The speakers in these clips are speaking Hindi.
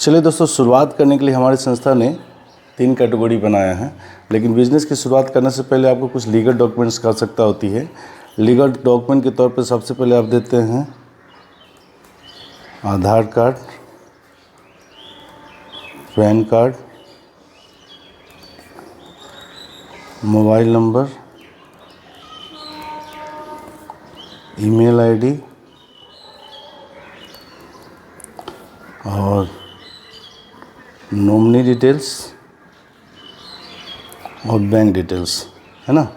चलिए दोस्तों, शुरुआत करने के लिए हमारी संस्था ने 3 कैटेगरी बनाया है। लेकिन बिज़नेस की शुरुआत करने से पहले आपको कुछ लीगल डॉक्यूमेंट्स की आवश्यकता होती है। लीगल डॉक्यूमेंट के तौर पर सबसे पहले आप देते हैं Aadhaar card, PAN card, mobile number, email ID और नॉमिनी डिटेल्स और बैंक डिटेल्स, है ना।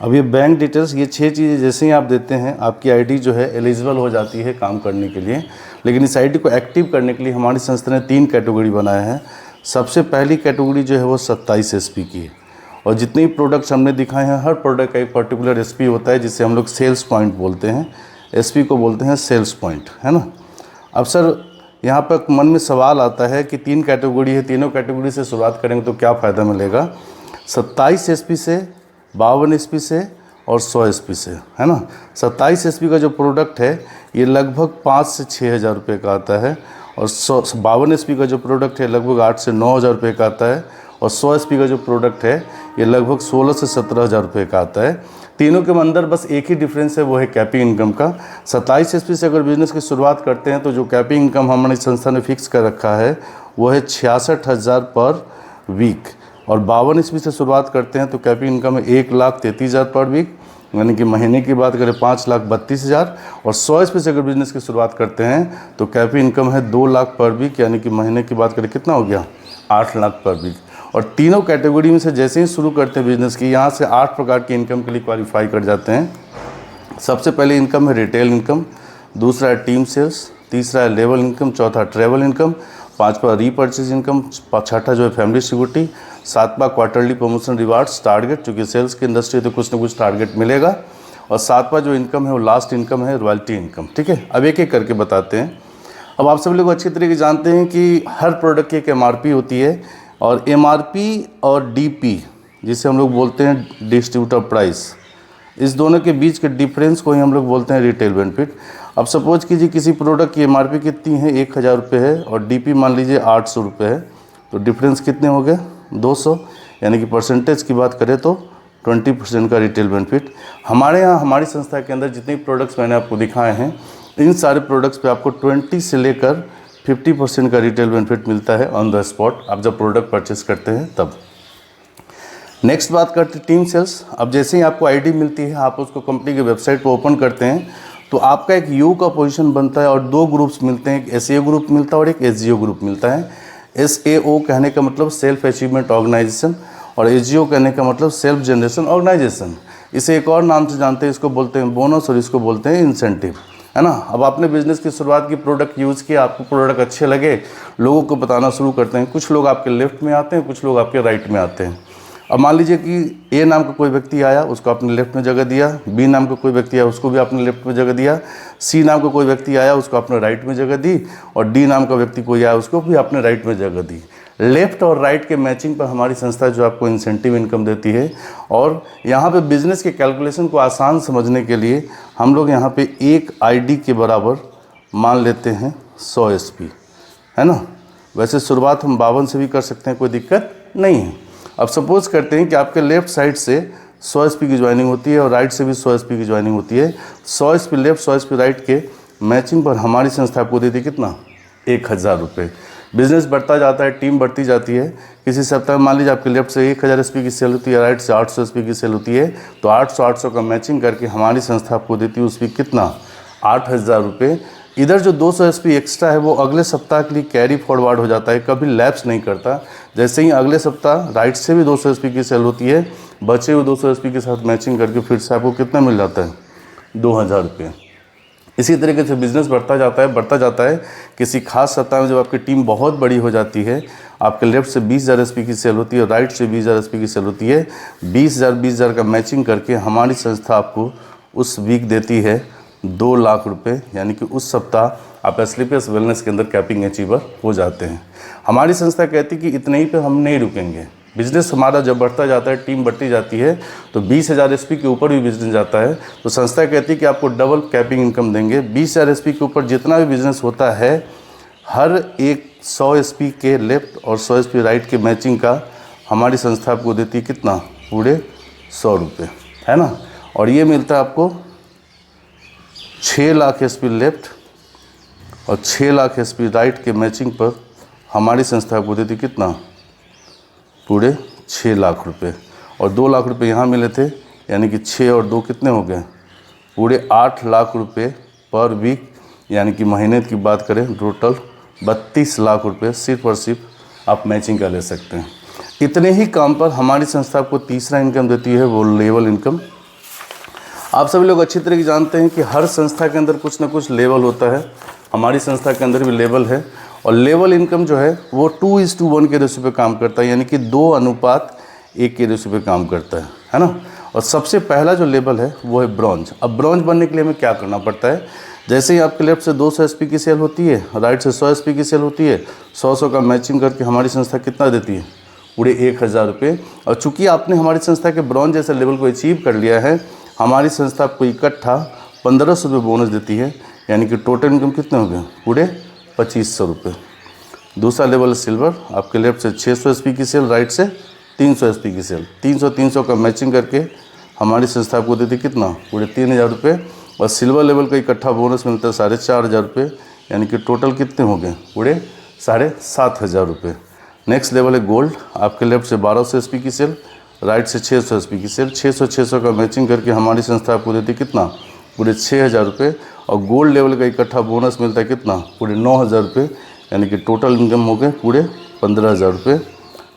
अब ये बैंक डिटेल्स, ये 6 चीज़ें जैसे ही आप देते हैं आपकी आईडी जो है एलिजिबल हो जाती है काम करने के लिए। लेकिन इस आईडी को एक्टिव करने के लिए हमारी संस्था ने 3 कैटेगरी बनाया है। सबसे पहली कैटेगरी जो है वो 27 एसपी की है। और जितने भी प्रोडक्ट्स हमने दिखाए हैं, हर प्रोडक्ट का एक पर्टिकुलर एसपी होता है जिसे हम लोग सेल्स पॉइंट बोलते हैं। एसपी को बोलते हैं सेल्स पॉइंट, है ना। अब सर यहाँ पर मन में सवाल आता है कि 3 कैटेगरी है, तीनों कैटेगरी से शुरुआत करेंगे तो क्या फ़ायदा मिलेगा। 27 एसपी से, 52 एसपी से और 100 एसपी से, है ना। 27 एसपी का जो प्रोडक्ट है ये लगभग 5 से 6 हज़ार रुपये का आता है। और 52 एसपी का जो प्रोडक्ट है लगभग 8 से 9 हज़ार रुपये का आता है। और 100 एसपी का जो प्रोडक्ट है ये लगभग 16 से 17 हज़ार रुपये का आता है। तीनों के अंदर बस एक ही डिफरेंस है, वो है कैपिंग इनकम का। 27 एसपी से अगर बिज़नेस की शुरुआत करते हैं तो जो कैपिंग इनकम हमारी संस्था ने फिक्स कर रखा है वो है 66,000 पर वीक। और 52 एसपी से शुरुआत करते हैं तो कैपिंग इनकम है 1,33,000 पर वीक, यानी कि महीने की बात करें 5,32,000। और 100 एसपी से अगर बिज़नेस की शुरुआत करते हैं तो कैपिंग इनकम है 2 लाख पर वीक, यानी कि महीने की बात करें कितना हो गया, 8 लाख पर वीक। और तीनों कैटेगरी में से जैसे ही शुरू करते हैं बिज़नेस की, यहाँ से 8 प्रकार की इनकम के लिए क्वालिफाई कर जाते हैं। सबसे पहले इनकम है रिटेल इनकम, दूसरा है टीम सेल्स, तीसरा है लेवल इनकम, चौथा ट्रैवल इनकम, पांचवा रीपर्चेज इनकम, छठा जो है फैमिली सिक्योरिटी, सातवां क्वार्टरली प्रमोशन रिवार्ड्स टारगेट, चूँकि सेल्स की इंडस्ट्री है तो कुछ ना कुछ टारगेट मिलेगा। और सातवां जो इनकम है वो लास्ट इनकम है रॉयल्टी इनकम। ठीक है, अब एक एक करके बताते हैं। अब आप सब लोग अच्छी तरीके से जानते हैं कि हर प्रोडक्ट की एक MRP होती है। और MRP और DP, जिसे हम लोग बोलते हैं डिस्ट्रीब्यूटर प्राइस, इस दोनों के बीच के डिफरेंस को ही हम लोग बोलते हैं रिटेल बेनिफिट। अब सपोज कीजिए किसी प्रोडक्ट की MRP कितनी है, 1,000 रुपये है और DP मान लीजिए 800 रुपये है, तो डिफरेंस कितने हो गए, 200। यानी कि परसेंटेज की बात करें तो 20% का रिटेल बेनिफिट। हमारे यहाँ हमारी संस्था के अंदर जितने प्रोडक्ट्स मैंने आपको दिखाए हैं, इन सारे प्रोडक्ट्स पे आपको 20 से लेकर 50% का रिटेल बेनिफिट मिलता है ऑन द स्पॉट, आप जब प्रोडक्ट परचेस करते हैं तब। नेक्स्ट बात करते हैं टीम सेल्स। अब जैसे ही आपको आईडी मिलती है, आप उसको कंपनी की वेबसाइट पर ओपन करते हैं तो आपका एक यू का पोजीशन बनता है और 2 ग्रुप्स मिलते हैं, एक SAO ग्रुप मिलता है और एक SGO ग्रुप मिलता है। SAO कहने का मतलब सेल्फ अचीवमेंट ऑर्गेनाइजेशन और SGO कहने का मतलब सेल्फ जनरेशन ऑर्गेनाइजेशन। इसे एक और नाम से जानते हैं, इसको बोलते हैं बोनस और इसको बोलते हैं इंसेंटिव, है ना। अब आपने बिज़नेस की शुरुआत की, प्रोडक्ट यूज़ किया, आपको प्रोडक्ट अच्छे लगे, लोगों को बताना शुरू करते हैं। कुछ लोग आपके लेफ्ट में आते हैं, कुछ लोग आपके राइट में आते हैं। अब मान लीजिए कि A नाम का कोई व्यक्ति आया, उसको आपने लेफ्ट में जगह दिया, B नाम का कोई व्यक्ति आया, उसको भी आपने लेफ्ट में जगह दिया, C नाम का कोई व्यक्ति आया, उसको आपने राइट में जगह दी, और D नाम का व्यक्ति कोई आया, उसको भी आपने राइट में जगह दी। लेफ़्ट और राइट के मैचिंग पर हमारी संस्था जो आपको इंसेंटिव इनकम देती है। और यहाँ पे बिज़नेस के कैलकुलेशन को आसान समझने के लिए हम लोग यहाँ पे एक आईडी के बराबर मान लेते हैं 100 एसपी, है ना। वैसे शुरुआत हम 52 से भी कर सकते हैं, कोई दिक्कत नहीं है। अब सपोज़ करते हैं कि आपके लेफ़्ट साइड से 100 एसपी की ज्वाइनिंग होती है और राइट से भी 100 एसपी की ज्वाइनिंग होती है। 100 एसपी लेफ्ट, 100 एसपी राइट के मैचिंग पर हमारी संस्था आपको देती है कितना, 1,000 रुपये। बिज़नेस बढ़ता जाता है, टीम बढ़ती जाती है। किसी सप्ताह में मान लीजिए आपके लेफ्ट से 1,000 एसपी की सेल होती है, राइट से 800 एसपी की सेल होती है, तो 800 का मैचिंग करके हमारी संस्था आपको देती है उस पर कितना, 8,000 रुपये। इधर जो 200 एसपी एक्स्ट्रा है वो अगले सप्ताह के लिए कैरी फॉरवर्ड हो जाता है, कभी लैप्स नहीं करता। जैसे ही अगले सप्ताह राइट से भी 200 एसपी की सेल होती है, बचे हुए 200 एसपी के साथ मैचिंग करके फिर से आपको कितना मिल जाता है, 2,000 रुपये। इसी तरीके से बिज़नेस बढ़ता जाता है। किसी खास सप्ताह में जब आपकी टीम बहुत बड़ी हो जाती है, आपके लेफ्ट से 20,000 एसपी की सेल होती है, राइट से 20,000 एसपी की सेल होती है, 20,000 का मैचिंग करके हमारी संस्था आपको उस वीक देती है 2 लाख रुपये। यानी कि उस सप्ताह आप एस्क्लेपियस वेलनेस के अंदर कैपिंग अचीवर हो जाते हैं। हमारी संस्था कहती है कि इतने ही पे हम नहीं रुकेंगे, बिज़नेस हमारा जब बढ़ता जाता है, टीम बढ़ती जाती है, तो 20,000 एसपी के ऊपर भी बिज़नेस जाता है, तो संस्था कहती है कि आपको डबल कैपिंग इनकम देंगे। 20,000 एसपी के ऊपर जितना भी बिज़नेस होता है, हर एक 100 एसपी के लेफ्ट और 100 एसपी राइट के मैचिंग का हमारी संस्था आपको देती है कितना, पूरे 100 रुपये, है ना। और ये मिलता है आपको 6 लाख एसपी लेफ्ट और 6 लाख एसपी राइट के मैचिंग पर हमारी संस्था आपको देती कितना, पूरे 6 लाख रुपये। और 2 लाख रुपये यहाँ मिले थे, यानी कि 6 और 2 कितने हो गए, पूरे 8 लाख रुपये पर वीक, यानी कि महीने की बात करें टोटल 32 लाख रुपये सिर्फ और सिर्फ आप मैचिंग का ले सकते हैं। इतने ही काम पर हमारी संस्था आपको तीसरा इनकम देती है, वो लेवल इनकम। आप सभी लोग अच्छी तरह से जानते हैं कि हर संस्था के अंदर कुछ ना कुछ लेवल होता है, हमारी संस्था के अंदर भी लेवल है। और लेवल इनकम जो है वो 2:1 के रेशियो पे काम करता है, यानी कि 2:1 के रेशियो पे काम करता है ना। और सबसे पहला जो लेवल है वो है ब्रॉन्ज। अब ब्रॉन्ज बनने के लिए हमें क्या करना पड़ता है, जैसे ही आपके लेफ्ट से 200 एसपी की सेल होती है, राइट से 100 एसपी की सेल होती है, 100 का मैचिंग करके हमारी संस्था कितना देती है, पूरे 1000 रुपये। और चूंकि आपने हमारी संस्था के ब्रॉन्ज जैसे लेवल को अचीव कर लिया है, हमारी संस्था आपको इकट्ठा 1500 रुपये बोनस देती है, यानी कि टोटल इनकम कितने हो गए, पूरे 2500 रुपये। दूसरा लेवल है सिल्वर। आपके लेफ्ट से 600 एसपी की सेल, राइट से 300 एसपी की सेल, 300 का मैचिंग करके हमारी संस्था आपको देती कितना, पूरे 3000 रुपये। और सिल्वर लेवल का इकट्ठा बोनस मिलता है 4500 रुपये, यानी कि टोटल कितने हो गए, पूरे 7500 रुपये। नेक्स्ट लेवल है गोल्ड। आपके लेफ्ट से 1200 एसपी की सेल, राइट से 600 एसपी की सेल, 600 का मैचिंग करके हमारी संस्था आपको देती कितना, पूरे 6000 रुपये। और गोल्ड लेवल का इकट्ठा बोनस मिलता है कितना, पूरे 9000 रुपये, यानी कि टोटल इनकम हो गए पूरे 15000 रुपये।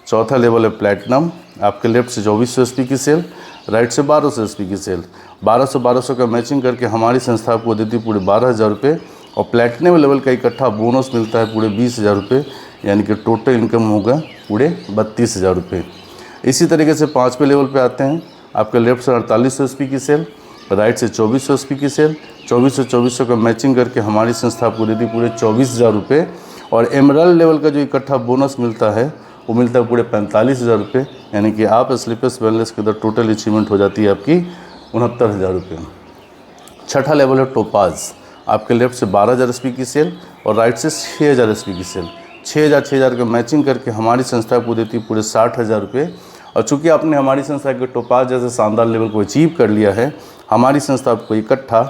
चौथा लेवल है प्लैटिनम। आपके लेफ्ट से 2400 एसपी की सेल, राइट से 1200 एसपी की सेल, 1200 का मैचिंग करके हमारी संस्था आपको देती पूरे 12000 रुपये। और प्लैटिनम लेवल का इकट्ठा बोनस मिलता है पूरे 20000 रुपये, यानी कि टोटल इनकम होगा पूरे 32000 रुपये। इसी तरीके से 5वें लेवल पे आते हैं। आपके लेफ्ट से 4800 एसपी की सेल, राइट से 2400 एसपी की सेल, 2400 का मैचिंग करके हमारी संस्था आपको देती पूरे 24000 रुपये। और एमरल्ड लेवल का जो इकट्ठा बोनस मिलता है वो मिलता है पूरे 45000 रुपये, यानी कि आप स्लीपर्स वेलनेस के अंदर टोटल अचीवमेंट हो जाती है आपकी 69000 रुपये। छठा लेवल है टोपाज। आपके लेफ्ट से 12000 एसपी की सेल और राइट से 6000 एसपी की सेल, 6000 का मैचिंग करके हमारी संस्था को देती पूरे 60000 रुपये। और चूँकि आपने हमारी संस्था के टोपाज जैसे शानदार लेवल को अचीव कर लिया है, हमारी संस्था आपको इकट्ठा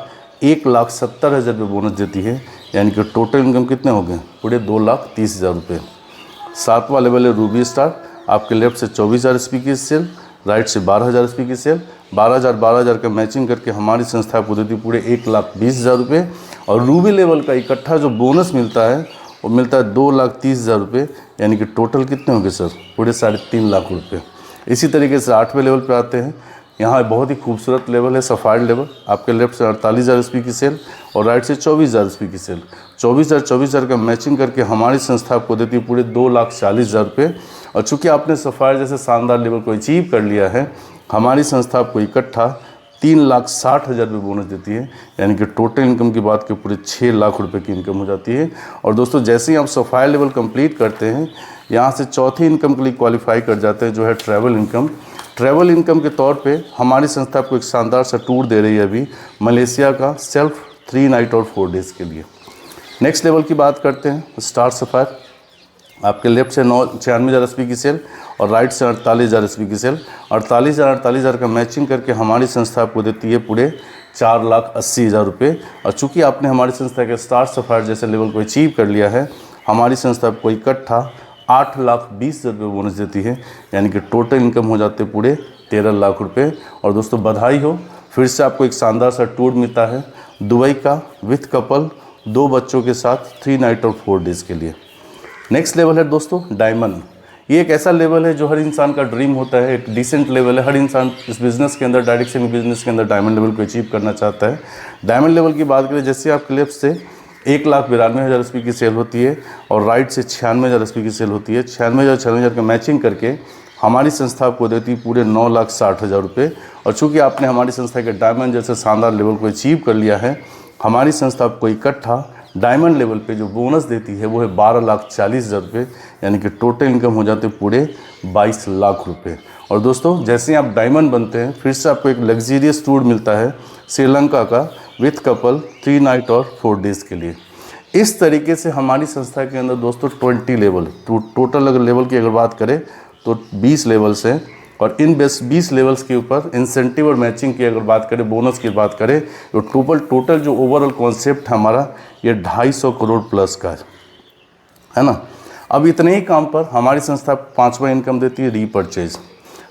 1,70,000 रुपये बोनस देती है, यानी कि टोटल इनकम कितने हो गए, पूरे 2,30,000 रुपये। 7वां लेवल है रूबी स्टार। आपके लेफ्ट से 24000 एसपी की सेल, राइट से 12000 एसपी की सेल, 12000 का मैचिंग करके हमारी संस्था को देती पूरे 1,20,000 रुपये। और रूबी लेवल का इकट्ठा जो बोनस मिलता है वो मिलता है 2,30,000 रुपये, यानी कि टोटल कितने होंगे सर, पूरे 3.5 लाख रुपये। इसी तरीके से 8वें लेवल पे आते हैं। यहाँ बहुत ही खूबसूरत लेवल है सफ़ायर लेवल। आपके लेफ्ट से 48,000 एसपी की सेल और राइट से 24,000 एसपी की सेल, 24,000 का मैचिंग करके हमारी संस्था आपको देती है पूरे 2,40,000 रुपये। और चूँकि आपने सफ़ायर जैसे शानदार लेवल को अचीव कर लिया है, हमारी संस्था आपको इकट्ठा 3,60,000 रुपये बोनस देती है, यानी कि टोटल इनकम की बात के पूरे 6 लाख रुपए की इनकम हो जाती है। और दोस्तों जैसे ही आप सफ़ायर लेवल कंप्लीट करते हैं, यहाँ से चौथी इनकम के लिए क्वालिफाई कर जाते हैं, जो है ट्रैवल इनकम। ट्रैवल इनकम के तौर पे हमारी संस्था आपको एक शानदार सा टूर दे रही है अभी मलेशिया का, सेल्फ 3 नाइट और 4 डेज़ के लिए। नेक्स्ट लेवल की बात करते हैं, स्टार सफ़ायर। आपके लेफ्ट से 96,000 एसपी की सेल और राइट से 48,000 एसपी की सेल, 48,000 का मैचिंग करके हमारी संस्था आपको देती है पूरे 4,80,000 रुपये। और चूँकि आपने हमारी संस्था के स्टार सफ़ायर जैसे लेवल को अचीव कर लिया है, हमारी संस्था आपको इकट्ठा 8,20,000 रुपये बोनस देती है, यानी कि टोटल इनकम हो जाते पूरे 13 लाख रुपये। और दोस्तों बधाई हो, फिर से आपको एक शानदार सा टूर मिलता है दुबई का विथ कपल, 2 बच्चों के साथ 3 नाइट और 4 डेज़ के लिए। नेक्स्ट लेवल है दोस्तों डायमंड। ये एक ऐसा लेवल है जो हर इंसान का ड्रीम होता है, एक डिसेंट लेवल है। हर इंसान इस बिज़नेस के अंदर, डायरेक्ट सेलिंग बिजनेस के अंदर डायमंड लेवल को अचीव करना चाहता है। डायमंड लेवल की बात करें, जैसे आपके लेफ्ट से 1,92,000 एसपी की सेल होती है और राइट से 96,000 एसपी की सेल होती है, 96,000 का मैचिंग करके हमारी संस्था आपको देती पूरे 9,60,000 रुपये। और चूँकि आपने हमारी संस्था के डायमंड जैसे शानदार लेवल को अचीव कर लिया है, हमारी संस्था आपको इकट्ठा डायमंड लेवल पे जो बोनस देती है वो है 12,40,000 रुपये, यानी कि टोटल इनकम हो जाते पूरे 22 लाख रुपये। और दोस्तों जैसे ही आप डायमंड बनते हैं, फिर से आपको एक लग्जीरियस टूर मिलता है श्रीलंका का विथ कपल 3 नाइट और 4 डेज़ के लिए। इस तरीके से हमारी संस्था के अंदर दोस्तों 20 लेवल, टोटल अगर लेवल की अगर बात करें तो 20 लेवल्स हैं, और इन 20 लेवल्स के ऊपर इंसेंटिव और मैचिंग की अगर बात करें, बोनस की बात करें, तो टोटल जो ओवरऑल कॉन्सेप्ट हमारा ये 250 करोड़ प्लस का है ना। अब इतने ही काम पर हमारी संस्था 5वां इनकम देती है रीपर्चेज।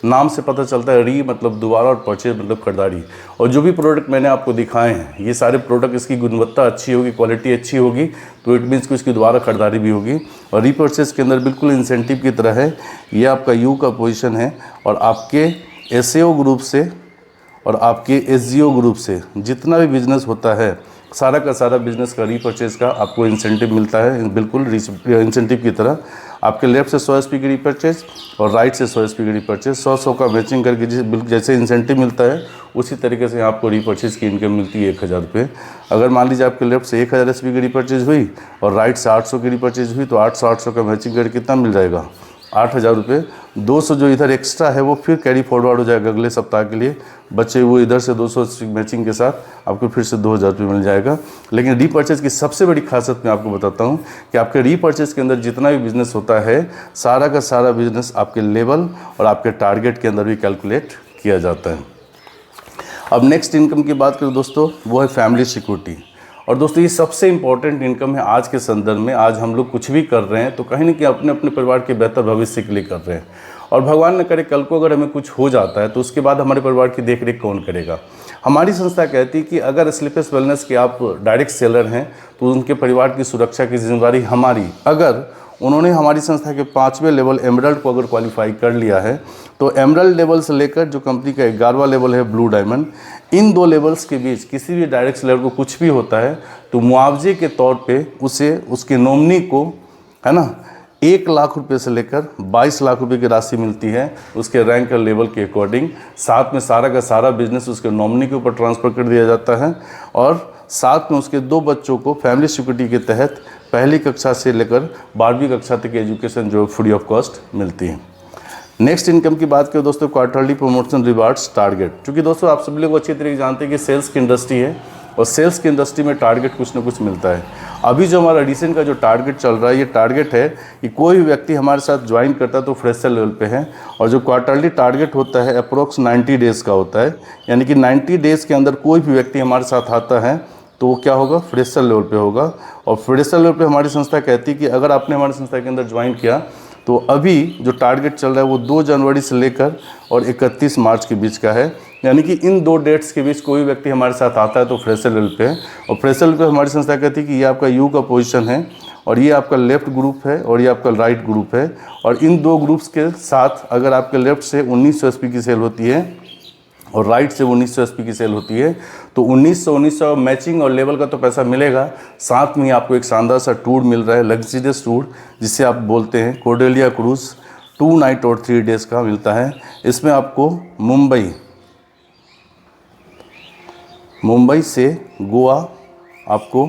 नाम से पता चलता है, री मतलब दोबारा और परचेज मतलब खरीदारी। और जो भी प्रोडक्ट मैंने आपको दिखाए हैं, ये सारे प्रोडक्ट, इसकी गुणवत्ता अच्छी होगी, क्वालिटी अच्छी होगी, तो इट मीन्स कि इसकी दोबारा खरीदारी भी होगी। और रीपर्चेज के अंदर बिल्कुल इंसेंटिव की तरह है, ये आपका यू का पोजीशन है, और आपके एसएओ ग्रुप से और आपके एसजीओ ग्रुप से जितना भी बिजनेस होता है, सारा का सारा बिजनेस का रीपर्चेज का आपको इंसेंटिव मिलता है, बिल्कुल इंसेंटिव की तरह। आपके लेफ्ट से 100 SP की रीपर्चेज और राइट से 100 SP की रीपर्चेज, 100 का मैचिंग करके जैसे इंसेंटिव मिलता है उसी तरीके से आपको रीपर्चेज की इनकम मिलती है 1000 रुपये। अगर मान लीजिए आपके लेफ्ट से 1000 SP की रीपर्चेज हुई और राइट से 800 की रीपर्चेज हुई, तो 800 का मैचिंग करके कितना मिल जाएगा, 8000 रुपये। 200 जो इधर एक्स्ट्रा है वो फिर कैरी फॉरवर्ड हो जाएगा अगले सप्ताह के लिए, बच्चे वो इधर से 200 मैचिंग के साथ आपको फिर से 2000 रुपये मिल जाएगा। लेकिन रीपर्चेज की सबसे बड़ी खासियत मैं आपको बताता हूँ कि आपके रीपर्चेज के अंदर जितना भी बिजनेस होता है, सारा का सारा बिजनेस आपके लेवल और आपके टारगेट के अंदर भी कैलकुलेट किया जाता है। अब नेक्स्ट इनकम की बात करें दोस्तों, वो है फैमिली सिक्योरिटी। और दोस्तों ये सबसे इम्पॉर्टेंट इनकम है आज के संदर्भ में। आज हम लोग कुछ भी कर रहे हैं तो कहीं ना कहीं अपने अपने परिवार के बेहतर भविष्य के लिए कर रहे हैं, और भगवान न करे कल को अगर हमें कुछ हो जाता है तो उसके बाद हमारे परिवार की देखरेख कौन करेगा। हमारी संस्था कहती है कि अगर स्लीपर्स वेलनेस के आप डायरेक्ट सेलर हैं तो उनके परिवार की सुरक्षा की जिम्मेदारी हमारी। अगर उन्होंने हमारी संस्था के 5वें लेवल एमरल्ड को अगर क्वालिफाई कर लिया है, तो एमरल्ड लेवल से लेकर जो कंपनी का 11वां लेवल है ब्लू डायमंड, इन 2 लेवल्स के बीच किसी भी डायरेक्ट सेलर को कुछ भी होता है तो मुआवजे के तौर पे उसे, उसके नॉमिनी को, है ना, 1 लाख रुपये से लेकर 22 लाख रुपये की राशि मिलती है उसके रैंक और लेवल के अकॉर्डिंग। साथ में सारा का सारा बिजनेस उसके नॉमिनी के ऊपर ट्रांसफ़र कर दिया जाता है, और साथ में उसके 2 बच्चों को फैमिली सिक्योरिटी के तहत पहली कक्षा से लेकर 12वीं कक्षा तक की एजुकेशन जो फ्री ऑफ कॉस्ट मिलती है। नेक्स्ट इनकम की बात करें दोस्तों, क्वार्टरली प्रमोशन रिवार्ड्स टारगेट। क्योंकि दोस्तों आप सभी लोग अच्छी तरीके जानते हैं कि सेल्स की इंडस्ट्री है, और सेल्स की इंडस्ट्री में टारगेट कुछ ना कुछ मिलता है। अभी जो हमारा रिसेंट का जो टारगेट चल रहा है, ये टारगेट है कि कोई भी व्यक्ति हमारे साथ ज्वाइन करता है तो फ्रेशर लेवल पे है, और जो क्वार्टरली टारगेट होता है अप्रोक्स 90 डेज़ का होता है। यानी कि 90 डेज़ के अंदर कोई भी व्यक्ति हमारे साथ आता है तो वो क्या होगा, फ्रेशर लेवल पे होगा। और फ्रेशर लेवल पे हमारी संस्था कहती है कि अगर आपने हमारी संस्था के अंदर ज्वाइन किया तो अभी जो टारगेट चल रहा है वो 2 जनवरी से लेकर और 31 मार्च के बीच का है। यानी कि इन 2 डेट्स के बीच कोई व्यक्ति हमारे साथ आता है तो फ्रेशर लेवल पे है। और फ्रेशर लेवल पे हमारी संस्था कहती है कि ये आपका यू का पोजीशन है, और ये आपका लेफ्ट ग्रुप है, और ये आपका राइट ग्रुप है। और इन 2 ग्रुप्स के साथ अगर आपके लेफ्ट से 1900 SP की सेल होती है और राइट से 1900 SP की सेल होती है, तो 1900 मैचिंग और लेवल का तो पैसा मिलेगा, साथ में आपको एक शानदार सा टूर मिल रहा है, लग्जरियस टूर जिसे आप बोलते हैं कोर्डेलिया क्रूज़, 2 नाइट और 3 डेज़ का मिलता है। इसमें आपको मुंबई से गोवा आपको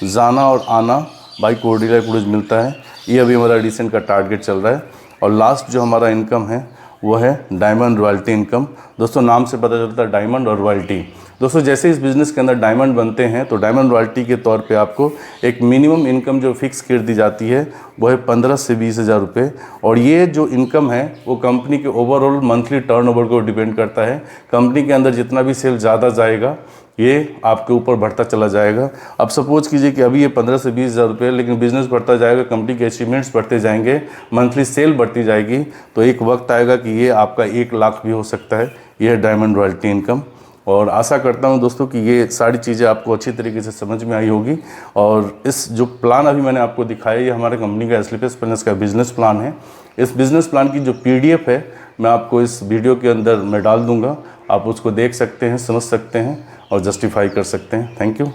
जाना और आना बाई कोर्डेलिया क्रूज़ मिलता है। ये अभी हमारा रिसेंट का टारगेट चल रहा है। और लास्ट जो हमारा इनकम है वो है डायमंड रॉयल्टी इनकम। दोस्तों नाम से पता चलता है डायमंड और रॉयल्टी। दोस्तों जैसे इस बिज़नेस के अंदर डायमंड बनते हैं तो डायमंड रॉयल्टी के तौर पे आपको एक मिनिमम इनकम जो फिक्स कर दी जाती है वो है 15 से 20 हज़ार रुपये। और ये जो इनकम है वो कंपनी के ओवरऑल मंथली टर्नओवर को डिपेंड करता है। कंपनी के अंदर जितना भी सेल ज़्यादा जाएगा ये आपके ऊपर बढ़ता चला जाएगा। अब सपोज कीजिए कि अभी ये 15 से 20 हज़ार रुपये, लेकिन बिज़नेस बढ़ता जाएगा, कंपनी के अचीवमेंट्स बढ़ते जाएंगे, मंथली सेल बढ़ती जाएगी, तो एक वक्त आएगा कि ये आपका 1 लाख भी हो सकता है। ये है डायमंड रॉयल्टी इनकम। और आशा करता हूं दोस्तों कि ये सारी चीज़ें आपको अच्छी तरीके से समझ में आई होगी। और इस जो प्लान अभी मैंने आपको दिखाया ये हमारे कंपनी का स्लीपर्स वेलनेस का बिज़नेस प्लान है। इस बिज़नेस प्लान की जो PDF है मैं आपको इस वीडियो के अंदर मैं डाल दूँगा, आप उसको देख सकते हैं, समझ सकते हैं और जस्टिफाई कर सकते हैं। Thank you.